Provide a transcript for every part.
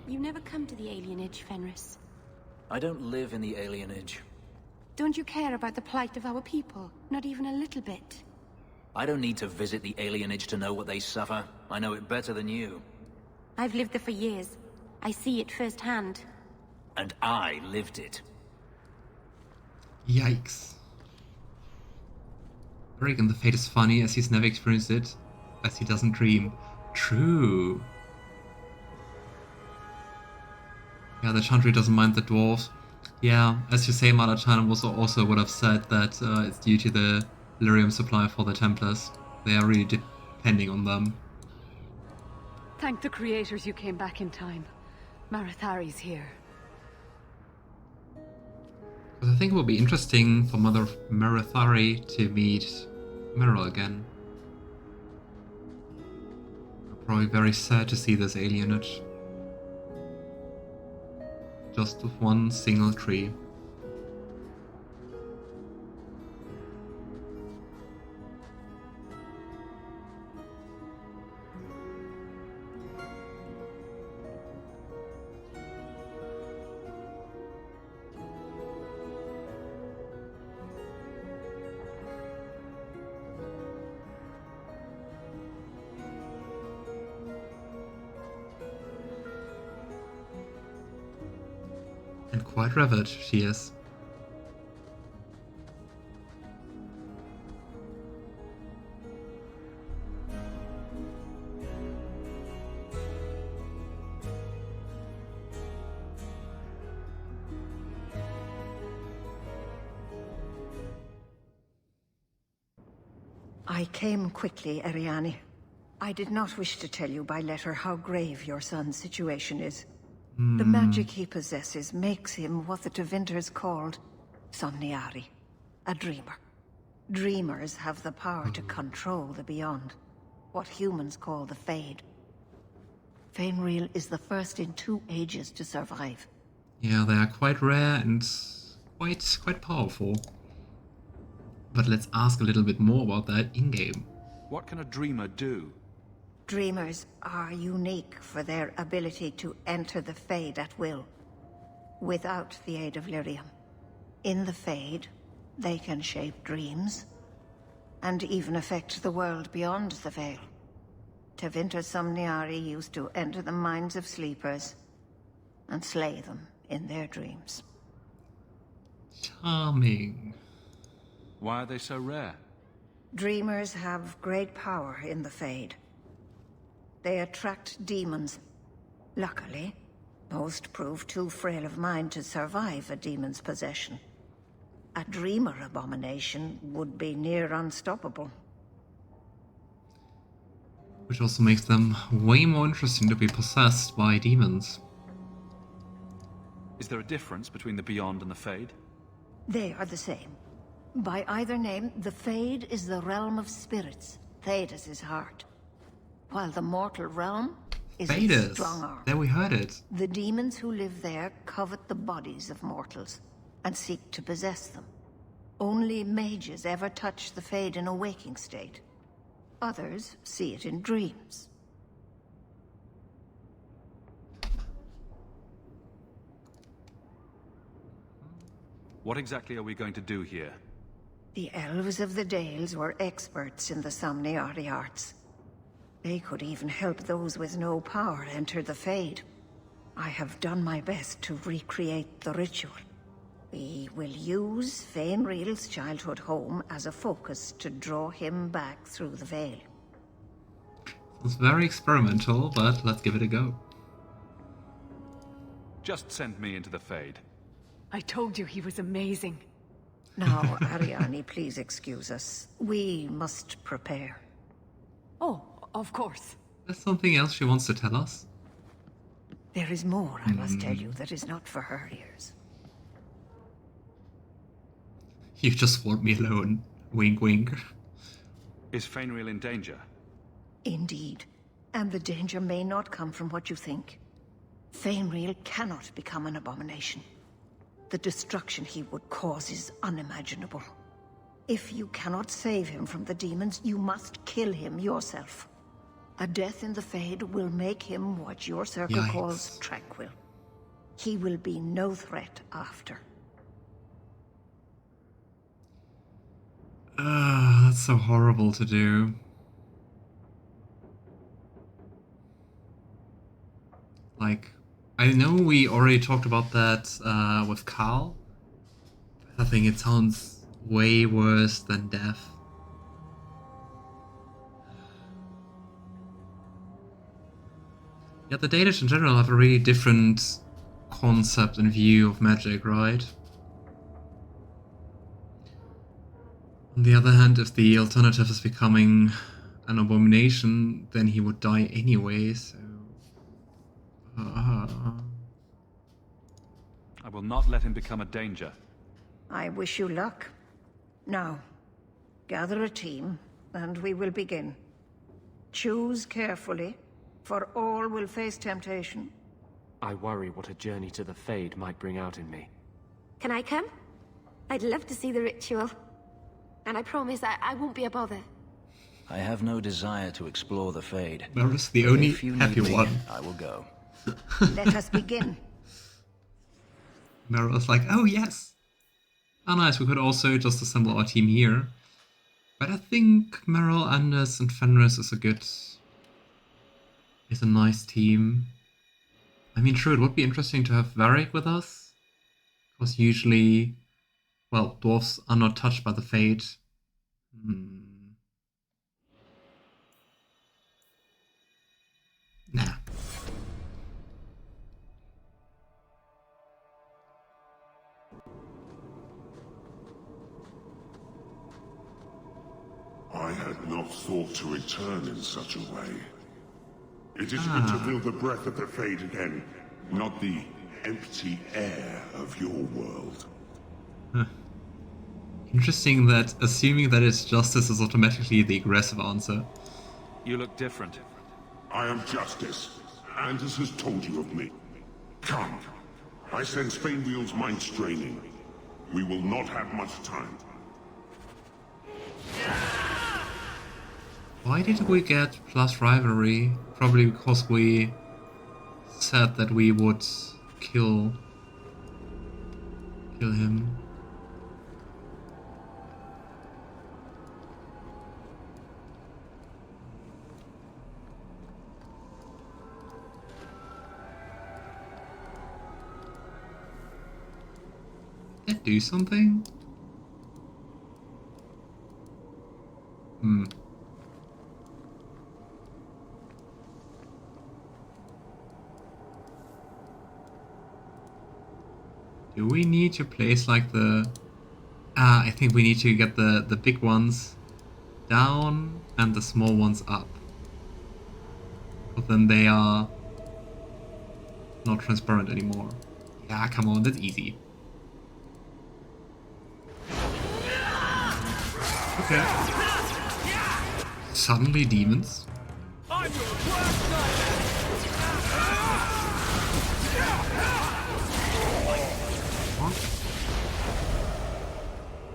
You never come to the alienage, Fenris. I don't live in the alienage. Don't you care about the plight of our people? Not even a little bit? I don't need to visit the alienage to know what they suffer. I know it better than you. I've lived there for years. I see it firsthand. And I lived it. Yikes. I reckon the fate is funny as he's never experienced it, as he doesn't dream. True. Yeah, the Chantry doesn't mind the dwarves. Yeah, as you say, Malachan also would have said that it's due to the Lyrium supply for the Templars. They are really depending on them. Thank the creators you came back in time. Marathari's here. But I think it will be interesting for Mother Marathari to meet Merrill again. I'm probably very sad to see this alienage. Just with one single tree. And quite revered she is. I came quickly, Ariane. I did not wish to tell you by letter how grave your son's situation is. The magic he possesses makes him what the Tevinters called Somniari, a dreamer. Dreamers have the power to control the beyond, what humans call the Fade. Feynriel is the first in 2 ages to survive. Yeah, they are quite rare and quite powerful. But let's ask a little bit more about that in-game. What can a dreamer do? Dreamers are unique for their ability to enter the Fade at will, without the aid of Lirium. In the Fade, they can shape dreams, and even affect the world beyond the Veil. Tevinter Somniari used to enter the minds of sleepers, and slay them in their dreams. Charming. Why are they so rare? Dreamers have great power in the Fade. They attract demons. Luckily, most prove too frail of mind to survive a demon's possession. A dreamer abomination would be near unstoppable. Which also makes them way more interesting to be possessed by demons. Is there a difference between the Beyond and the Fade? They are the same. By either name, the Fade is the realm of spirits, Thedas' heart. While the mortal realm is its strong arm. There we heard it. The demons who live there covet the bodies of mortals, and seek to possess them. Only mages ever touch the Fade in a waking state. Others see it in dreams. What exactly are we going to do here? The elves of the Dales were experts in the Somniari arts. They could even help those with no power enter the Fade. I have done my best to recreate the ritual. We will use Feynriel's childhood home as a focus to draw him back through the Veil. It's very experimental, but let's give it a go. Just send me into the Fade. I told you he was amazing. Now, Ariane, please excuse us. We must prepare. Oh, of course. There's something else she wants to tell us? There is more I must tell you that is not for her ears. You just want me alone. Wink, wink. Is Feynriel in danger? Indeed. And the danger may not come from what you think. Feynriel cannot become an abomination. The destruction he would cause is unimaginable. If you cannot save him from the demons, you must kill him yourself. A death in the Fade will make him what your circle calls tranquil. He will be no threat after. That's so horrible to do. Like, I know we already talked about that with Carl. I think it sounds way worse than death. Yeah, the Danish in general have a really different concept and view of magic, right? On the other hand, if the alternative is becoming an abomination, then he would die anyway, so... I will not let him become a danger. I wish you luck. Now, gather a team, and we will begin. Choose carefully, for all will face temptation. I worry what a journey to the Fade might bring out in me. Can I come? I'd love to see the ritual. And I promise I won't be a bother. I have no desire to explore the Fade. Merrill's the only If you happy need me, one. I will go. Let us begin. Merrill's like, oh yes! Oh nice, we could also just assemble our team here. But I think Merrill, Anders and Fenris is a nice team. I mean, sure, it would be interesting to have Varric with us. Because usually, well, dwarves are not touched by the Fade. Nah. I had not thought to return in such a way. It is good to feel the breath of the Fade again, not the empty air of your world. Interesting that assuming that it's justice is automatically the aggressive answer. You look different. I am justice. Anders has told you of me. Come. I sense Feynriel's mind straining. We will not have much time. Why did we get plus rivalry? Probably because we said that we would kill him. Did that do something? Do we need to place like the... I think we need to get the big ones down and the small ones up. But then they are not transparent anymore. Yeah, come on, that's easy. Okay. Suddenly demons.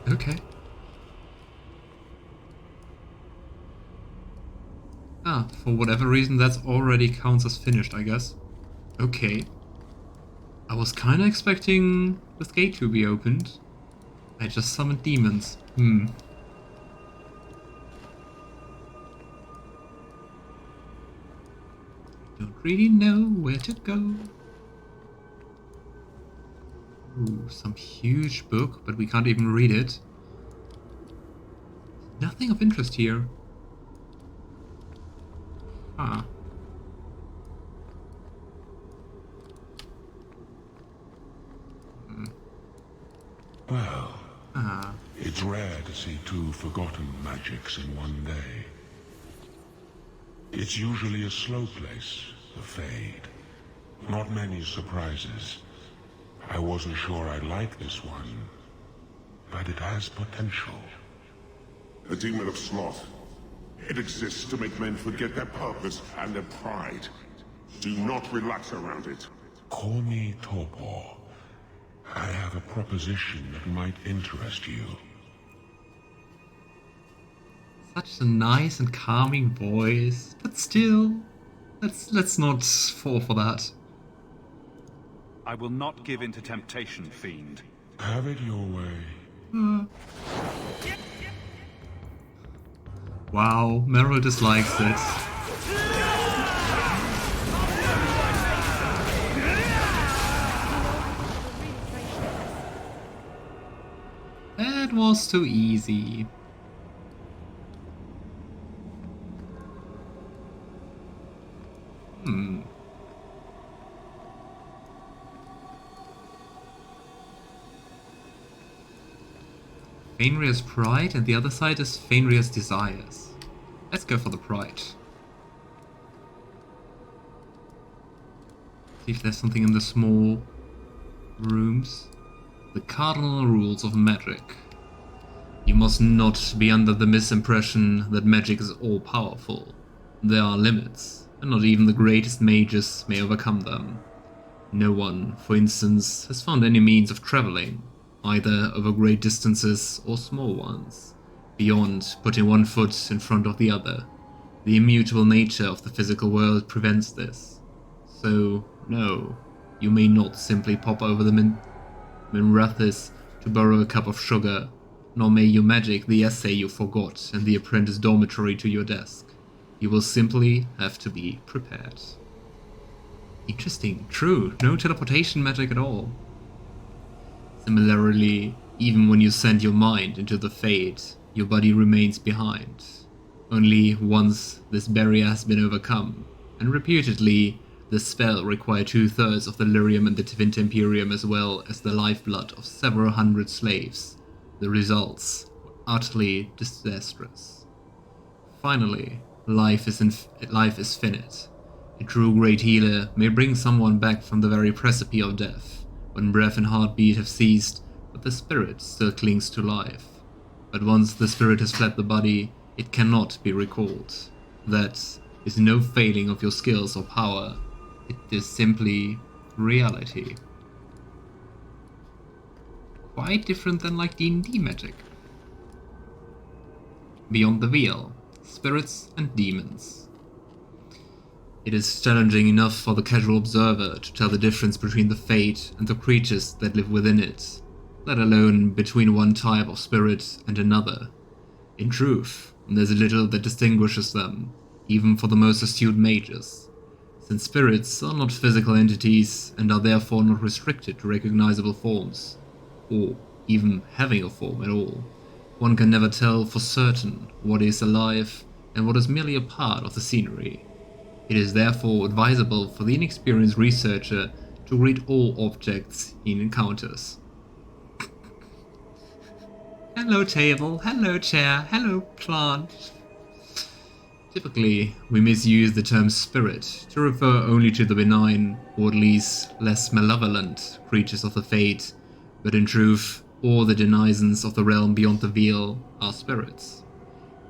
Okay. For whatever reason that already counts as finished, I guess. Okay. I was kinda expecting this gate to be opened. I just summoned demons. Don't really know where to go. Ooh, some huge book, but we can't even read it. Nothing of interest here. Well, it's rare to see two forgotten magics in one day. It's usually a slow place, the Fade. Not many surprises. I wasn't sure I'd like this one, but it has potential. The demon of sloth. It exists to make men forget their purpose and their pride. Do not relax around it. Call me Torpor. I have a proposition that might interest you. Such a nice and calming voice, but still, let's not fall for that. I will not give in to temptation, fiend. Have it your way. Wow, Merrill dislikes it. That was too easy. Feynriel's pride, and the other side is Feynriel's desires. Let's go for the pride. See if there's something in the small rooms. The cardinal rules of magic. You must not be under the misimpression that magic is all-powerful. There are limits, and not even the greatest mages may overcome them. No one, for instance, has found any means of traveling, either over great distances or small ones, beyond putting one foot in front of the other. The immutable nature of the physical world prevents this. So, no, you may not simply pop over the Minrathis to borrow a cup of sugar, nor may you magic the essay you forgot in the apprentice dormitory to your desk. You will simply have to be prepared. Interesting, true, no teleportation magic at all. Similarly, even when you send your mind into the Fade, your body remains behind. Only once this barrier has been overcome, and reputedly, the spell required 2/3 of the Lyrium and the Tevinter Imperium as well as the lifeblood of several hundred slaves. The results were utterly disastrous. Finally, life is finite. A true great healer may bring someone back from the very precipice of death, when breath and heartbeat have ceased, but the spirit still clings to life. But once the spirit has fled the body, it cannot be recalled. That is no failing of your skills or power. It is simply reality. Quite different than like D&D magic. Beyond the Veil, spirits and demons. It is challenging enough for the casual observer to tell the difference between the Fade and the creatures that live within it, let alone between one type of spirit and another. In truth, there's little that distinguishes them, even for the most astute mages, since spirits are not physical entities and are therefore not restricted to recognizable forms, or even having a form at all. One can never tell for certain what is alive and what is merely a part of the scenery. It is therefore advisable for the inexperienced researcher to read all objects he encounters. Hello table, hello chair, hello plant. Typically, we misuse the term spirit to refer only to the benign, or at least less malevolent, creatures of the Fade, but in truth, all the denizens of the realm beyond the Veil are spirits.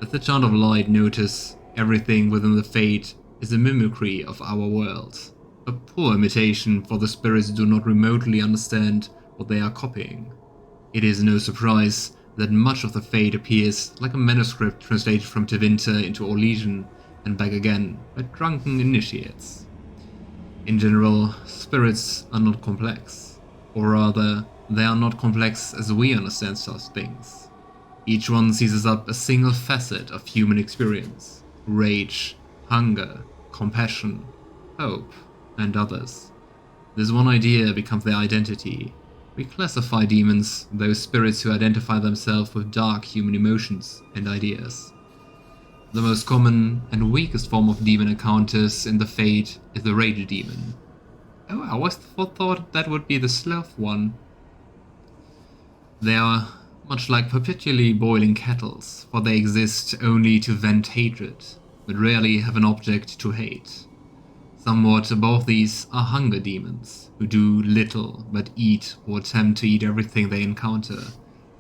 As the Chant of Light notice, everything within the Fade is a mimicry of our world. A poor imitation, for the spirits do not remotely understand what they are copying. It is no surprise that much of the Fade appears like a manuscript translated from Tevinter into Orlesian and back again by drunken initiates. In general, spirits are not complex, or rather, they are not complex as we understand such things. Each one seizes up a single facet of human experience: rage, hunger, compassion, hope, and others. This one idea becomes their identity. We classify demons, those spirits who identify themselves with dark human emotions and ideas. The most common and weakest form of demon encounters in the Fade is the Rage Demon. Oh, I always thought that would be the sloth one. They are much like perpetually boiling kettles, for they exist only to vent hatred, but rarely have an object to hate. Somewhat above these are hunger demons, who do little but eat or attempt to eat everything they encounter,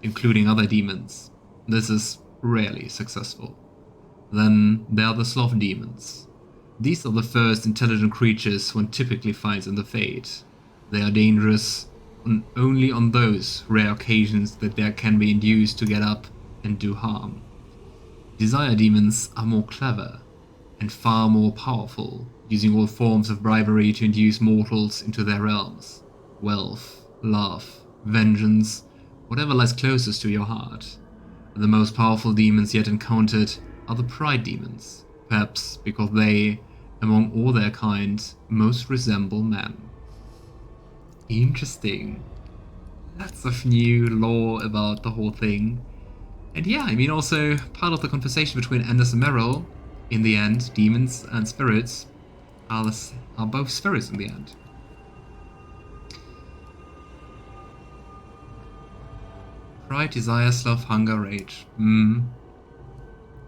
including other demons. This is rarely successful. Then there are the sloth demons. These are the first intelligent creatures one typically finds in the Fade. They are dangerous only on those rare occasions that they can be induced to get up and do harm. Desire demons are more clever and far more powerful, using all forms of bribery to induce mortals into their realms. Wealth, love, vengeance, whatever lies closest to your heart. The most powerful demons yet encountered are the pride demons, perhaps because they, among all their kind, most resemble man. Interesting. Lots of new lore about the whole thing. And yeah, I mean, also part of the conversation between Anders and Merrill, in the end, demons and spirits are both spirits in the end. Pride, desire, love, hunger, rage.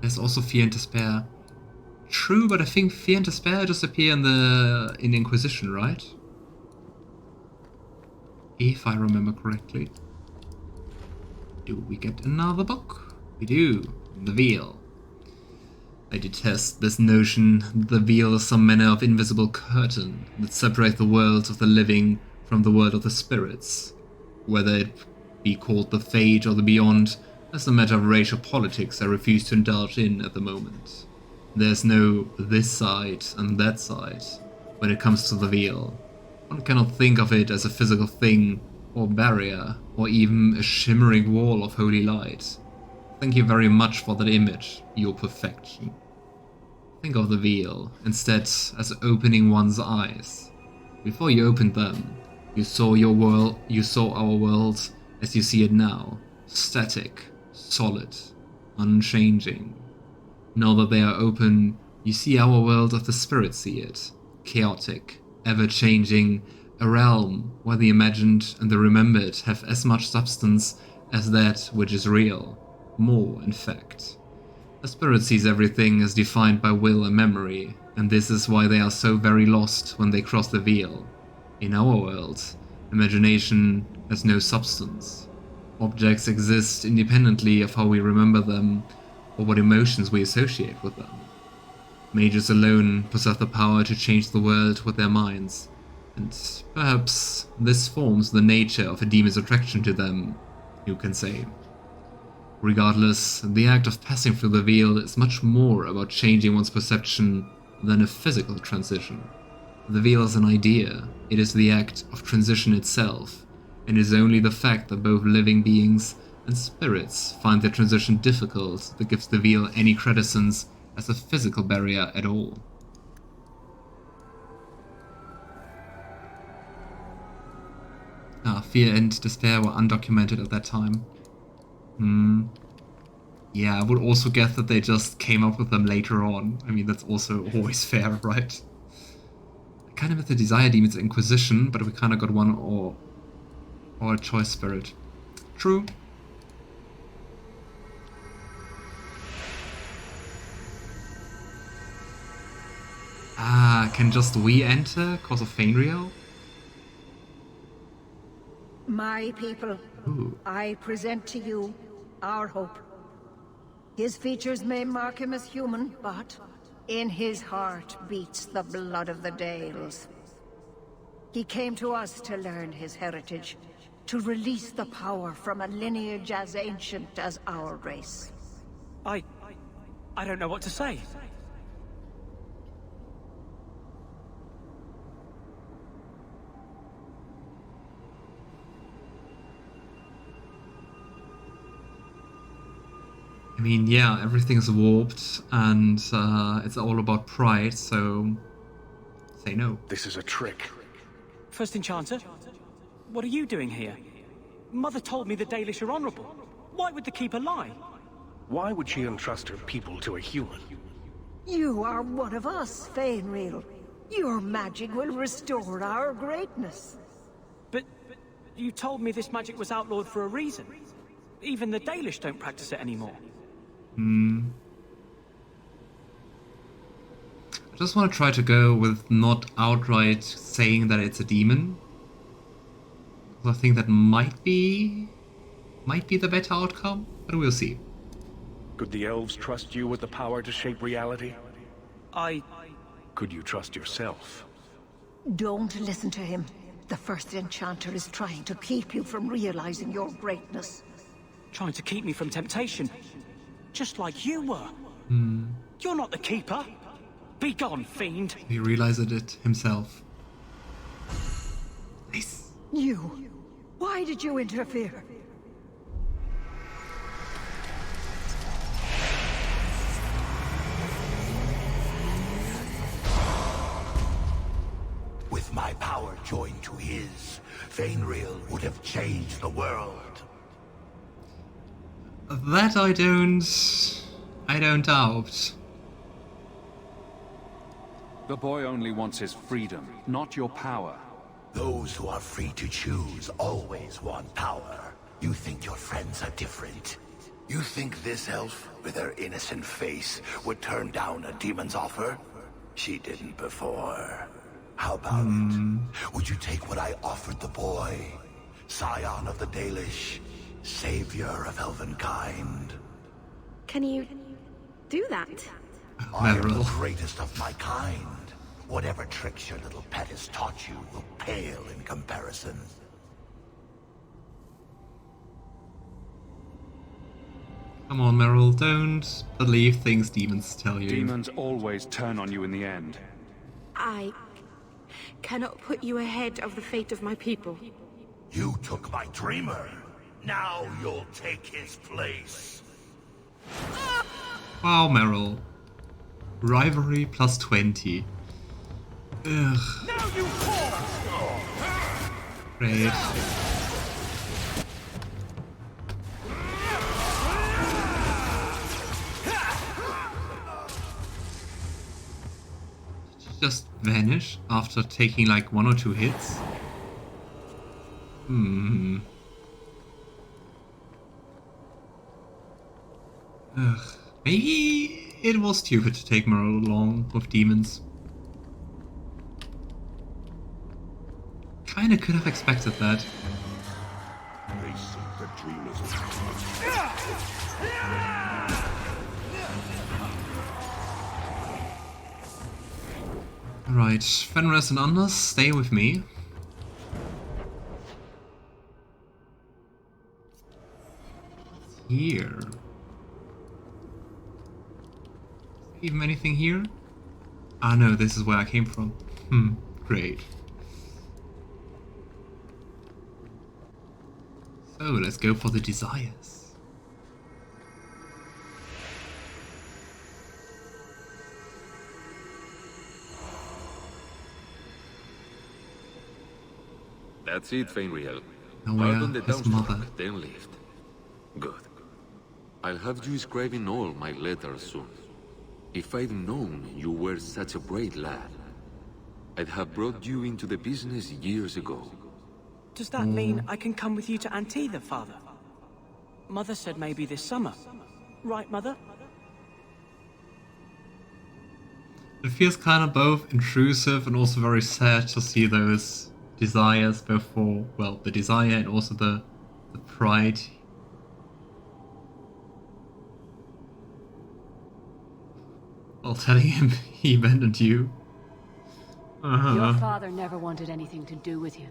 There's also fear and despair. True, but I think fear and despair just appear in the Inquisition, right? If I remember correctly. Do we get another book? We do. The Veil. I detest this notion that the Veil is some manner of invisible curtain that separates the worlds of the living from the world of the spirits. Whether it be called the Fate or the Beyond, as a matter of racial politics I refuse to indulge in at the moment. There's no this side and that side when it comes to the Veil. One cannot think of it as a physical thing, or barrier, or even a shimmering wall of holy light. Thank you very much for that image, your perfection. Think of the Veil, instead, as opening one's eyes. Before you opened them, you saw our world as you see it now, static, solid, unchanging. Now that they are open, you see our world as the spirits see it, chaotic, ever-changing, a realm where the imagined and the remembered have as much substance as that which is real, more in fact. The spirit sees everything as defined by will and memory, and this is why they are so very lost when they cross the Veil. In our world, imagination has no substance. Objects exist independently of how we remember them or what emotions we associate with them. Mages alone possess the power to change the world with their minds, and perhaps this forms the nature of a demon's attraction to them, you can say. Regardless, the act of passing through the Veil is much more about changing one's perception than a physical transition. The Veil is an idea, it is the act of transition itself, and it is only the fact that both living beings and spirits find their transition difficult that gives the Veil any credence as a physical barrier at all. Fear and despair were undocumented at that time. Yeah, I would also guess that they just came up with them later on. I mean, that's also always fair, right? I kind of with the desire demon's Inquisition, but we kind of got one or a choice spirit. True. Can just we enter cause of Feynriel? My people, I present to you our hope. His features may mark him as human, but in his heart beats the blood of the Dales. He came to us to learn his heritage, to release the power from a lineage as ancient as our race. I don't know what to say. I mean, yeah, everything's warped, and it's all about pride, so say no. This is a trick. First Enchanter, what are you doing here? Mother told me the Dalish are honorable. Why would the Keeper lie? Why would she entrust her people to a human? You are one of us, Feynriel. Your magic will restore our greatness. But you told me this magic was outlawed for a reason. Even the Dalish don't practice it anymore. I just want to try to go with not outright saying that it's a demon. I think that might be the better outcome, but we'll see. Could the elves trust you with the power to shape reality? Could you trust yourself? Don't listen to him. The First Enchanter is trying to keep you from realizing your greatness. Trying to keep me from temptation. Just like you were. You're not the keeper. Be gone, fiend. He realized it himself. Nice. You! Why did you interfere? With my power joined to his, Feynriel would have changed the world. That I don't doubt. The boy only wants his freedom, not your power. Those who are free to choose always want power. You think your friends are different? You think this elf, with her innocent face, would turn down a demon's offer? She didn't before. How about it? Would you take what I offered the boy? Scion of the Dalish, savior of elvenkind. Can you do that? I am the Merrill. greatest of my kind. Whatever tricks your little pet has taught you will pale in comparison. Come on, Merrill, don't believe things demons tell you. Demons always turn on you in the end. I cannot put you ahead of the fate of my people. You took my dreamer. Now you'll take his place. Wow, Merrill. Rivalry plus 20. Ugh. Now you fall! Great. Just vanish after taking like 1 or 2 hits? Ugh. Maybe it was stupid to take Merrill along with demons. Kinda could have expected that. They see the dreamers of Right, Fenris and Anders, stay with me. Here. Even anything here? Ah no, this is where I came from. Great. So let's go for the desires. That's it, Feynriel. Now where Pardon the is Mother? downstroke, then lift. Good. I'll have you scribing all my letters soon. If I'd known you were such a brave lad, I'd have brought you into the business years ago. Does that mean I can come with you to Antitha, Father? Mother said maybe this summer. Right, Mother? It feels kind of both intrusive and also very sad to see those desires, both for, well, the desire and also the pride. While telling him he abandoned you. Your father never wanted anything to do with you.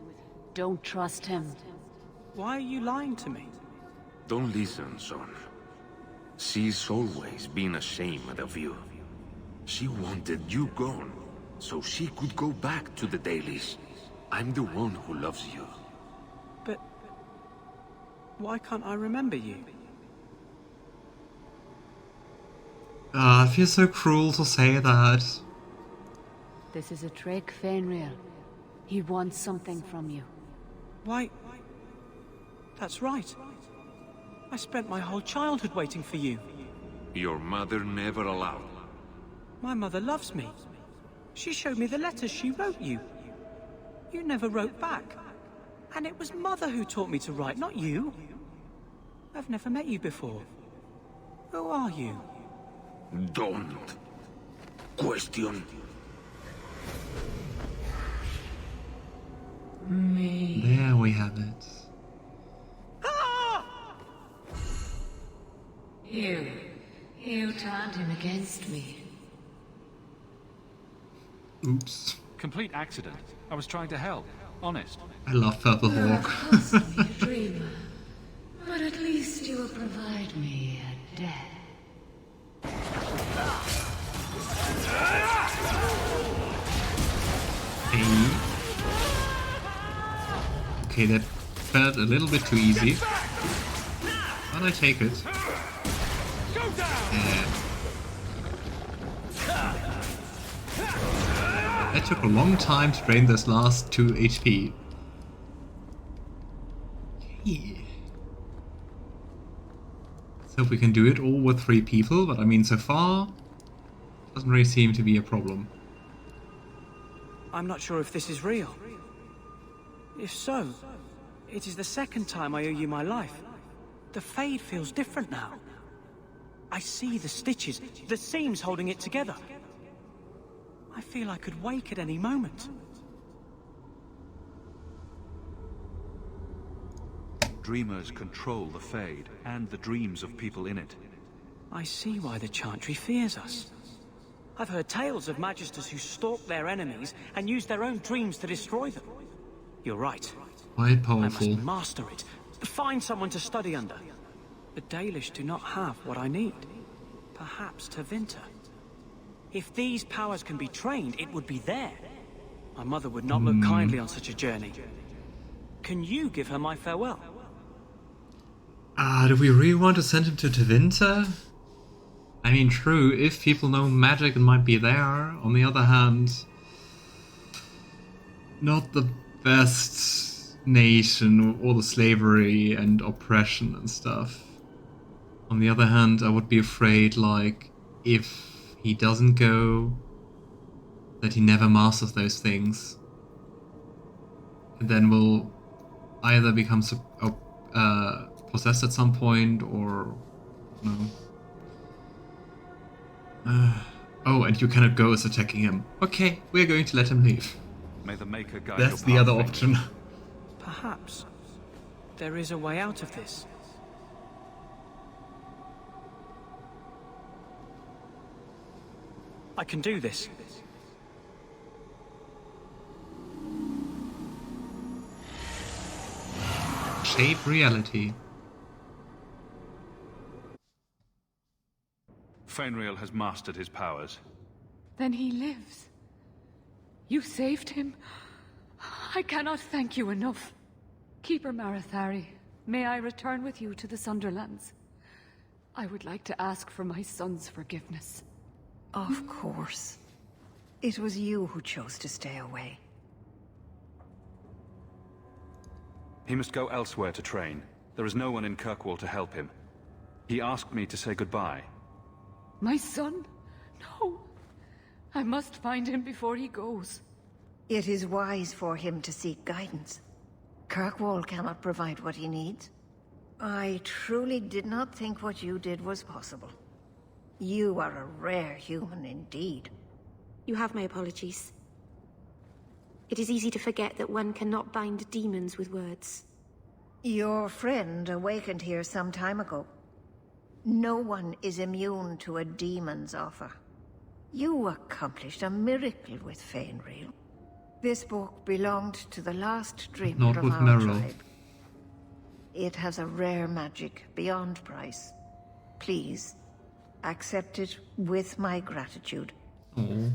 Don't trust him. Why are you lying to me? Don't listen, son. She's always been ashamed of you. She wanted you gone, so she could go back to the dailies. I'm the one who loves you. But why can't I remember you? It feels so cruel to say that. This is a trick, Feynriel. He wants something from you. Why? That's right. I spent my whole childhood waiting for you. Your mother never allowed. My mother loves me. She showed me the letters she wrote you. You never wrote back. And it was Mother who taught me to write, not you. I've never met you before. Who are you? Don't question. There we have it. You turned him against me. Oops. Complete accident. I was trying to help. Honest. I love Purple Hawk. Cost me a dreamer, but at least you will provide me a death. Okay, that felt a little bit too easy. But I take it. That took a long time to drain this last 2 HP. Okay. So if we can do it all with 3 people, but I mean so far, doesn't really seem to be a problem. I'm not sure if this is real. If so, it is the second time I owe you my life. The Fade feels different now. I see the stitches, the seams holding it together. I feel I could wake at any moment. Dreamers control the Fade, and the dreams of people in it. I see why the Chantry fears us. I've heard tales of magisters who stalk their enemies and use their own dreams to destroy them. You're right. Quite powerful. I must master it. Find someone to study under. The Dalish do not have what I need. Perhaps Tevinter. If these powers can be trained, it would be there. My mother would not look kindly on such a journey. Can you give her my farewell? Do we really want to send him to Tevinter? I mean, true, if people know magic, it might be there. On the other hand, not the best nation with all the slavery and oppression and stuff. On the other hand, I would be afraid, like, if he doesn't go, that he never masters those things. And then will either become possessed at some point, or no. Oh, and you cannot go as attacking him. Okay, we're going to let him leave. May the Maker guide That's the your other path, option. Perhaps there is a way out of this. I can do this. Shape reality. Feynriel has mastered his powers. Then he lives. You saved him. I cannot thank you enough. Keeper Marathari, may I return with you to the Sunderlands? I would like to ask for my son's forgiveness. Of course. It was you who chose to stay away. He must go elsewhere to train. There is no one in Kirkwall to help him. He asked me to say goodbye. My son? No. I must find him before he goes. It is wise for him to seek guidance. Kirkwall cannot provide what he needs. I truly did not think what you did was possible. You are a rare human indeed. You have my apologies. It is easy to forget that one cannot bind demons with words. Your friend awakened here some time ago. No one is immune to a demon's offer. You accomplished a miracle with Feynriel. This book belonged to the last dreamer Not of with our Merrill. tribe. It has a rare magic beyond price. Please, accept it with my gratitude. Oh.